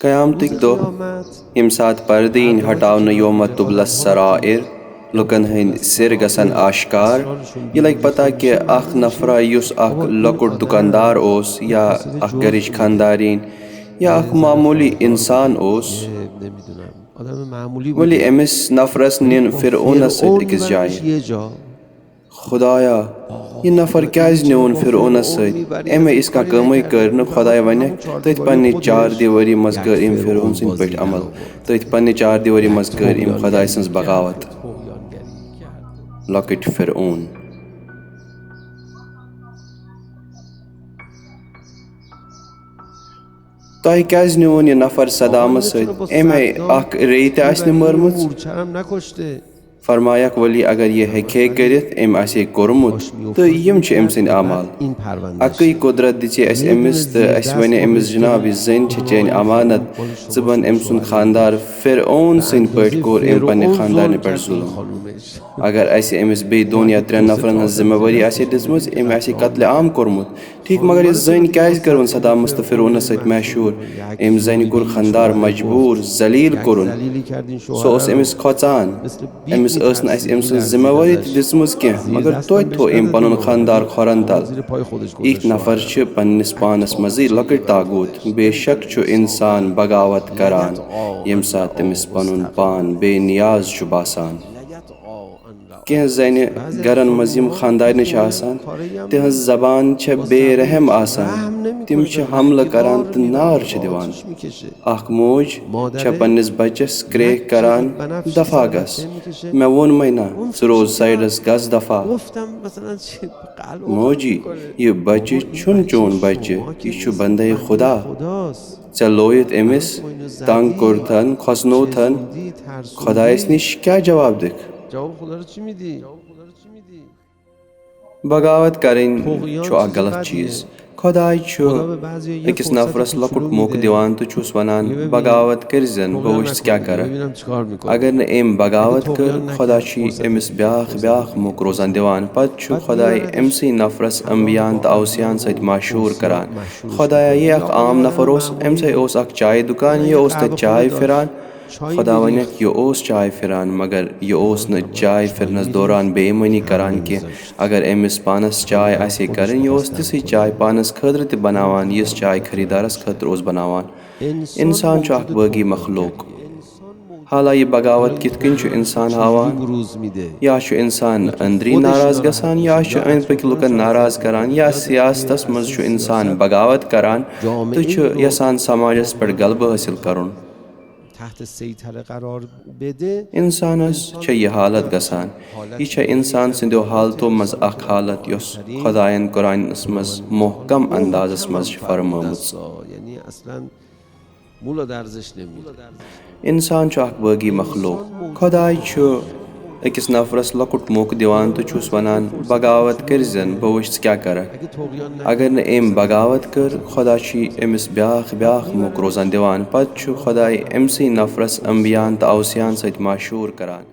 क़यामतिक दो यम सात पर्दीन हटावन योम तुबलस सराइर लुकन हंद सिर गसन आश्कार ये लग पता कि अख नफरा युस अख लकुट दुकानदार ओस या अख गरिच खानदारीन या अख मामूली इंसान ओस वली एमिस नफरस निन फिरौनस अकिस जाय खुदाया ये नफर क्याज न्योन फिरौनस एमे इसका कमई कर न खुदाय वन तथ पन्ने चार दिवारी मज कर इम फिरौन सिंद पे अमल तथ पन्ने चार दिवारी मज कर इम खुदाय सन्स बगावत लॉकेट फिरौन तह क्याज न्योन ये नफर सदाम सद एमे अख रेत आसने मरमुत फरमायक वली अगर ये हेखे करित एम आसे कोरमुत तो यम छ एम सिन अमाल अकई कुदरत दिचे अस एमिस तो अस वने एमिस जनाब जन छ चैन अमानत जबन एम सुन खानदार फिरौन सिन पट कोर एम पन्ने खानदार पे जुल्म अगर अस एमिस बे दोन या त्रेन नफरन हज जिम्मेवारी आसे दिसमस एम आसे कत्ल आम कोरमुत ठीक मगर ये जन क्याज करवन सदाम मुस्त फिरौन सत मशहूर एम जन कोर खानदार मजबूर जलील कोरुन सो उस एमिस खोचान एमिस एम जिम्मेवारी दिसम कह मगर तो एम पन खानदार खोरन तल इत नफर पन्निस पानस मजी लकट तागूत बेशक इंसान बगावत करान यम सात तमिस पनुन पान बेनियाज बासान कह जन गरन मज यम खानदान तिहज जबान बेरहम आसान तिम हमल करान तो नार दिवान अख मोज पन्निस बच्चस क्रेक करान दफा गस मे वोन मै ना सह रोज साइडस गस दफा मोजी ये बच्चे छुन चोन बच्चे यह बंदे खुदा ऐ लोयत एमिस तंग कोरथन खसनोथन खुदायस निश क्या जवाब दिख बगावत करें गलत चीज खुदाय अकिस नफरस लकुट मोक दिवान तो छुस वनान बगावत कर बह वुच क्या कर अगर न एम बगावत कर खुदा एमिस ब्याख ब्याख मोक रोजान दिवान पत खुदाय एमसी नफरस अम्बियान तो औसियान सत मशहूर करान खुदाया ये अख आम नफर अम से चाय दुकान यह तत चाय फिरान खुदा वनक यह चाय फिरान मगर यह न चाय फिरनस दौरान बेईमानी करान कि अगर एमिस पानस चाय आसे करन यह तिस चाय पानस खतर त बनावान यस चाय खरीदारस खतर बनावान इंसान अख बागी मखलूक हाला यह बगावत कित कन इंसान हावान या इंसान अंदरी नाराज गसान या अंद पक लुकन नाराज करान या सियासतस मज इंसान बगावत करान तो यसान समाजस पे गलबह हासिल करुन इंसानस यह हालत गसान यह इंसान सिंदो हालतों मज अख हालत यस खुदायन कुरानस मज मोहकम अंदाजस मज फरमामुत इंसान अख बागी मखलूक खुदाय अकिस नफरस लकुट मोक दिवान तो छुस वनान बगावत कर बह वुच क्या कर अगर न एम बगावत कर खुदा एमिस ब्याख ब्याख मोक रोजान दिवान पत खुदाय एमसी नफरस अम्बियान तो औसियान सत मशहूर करान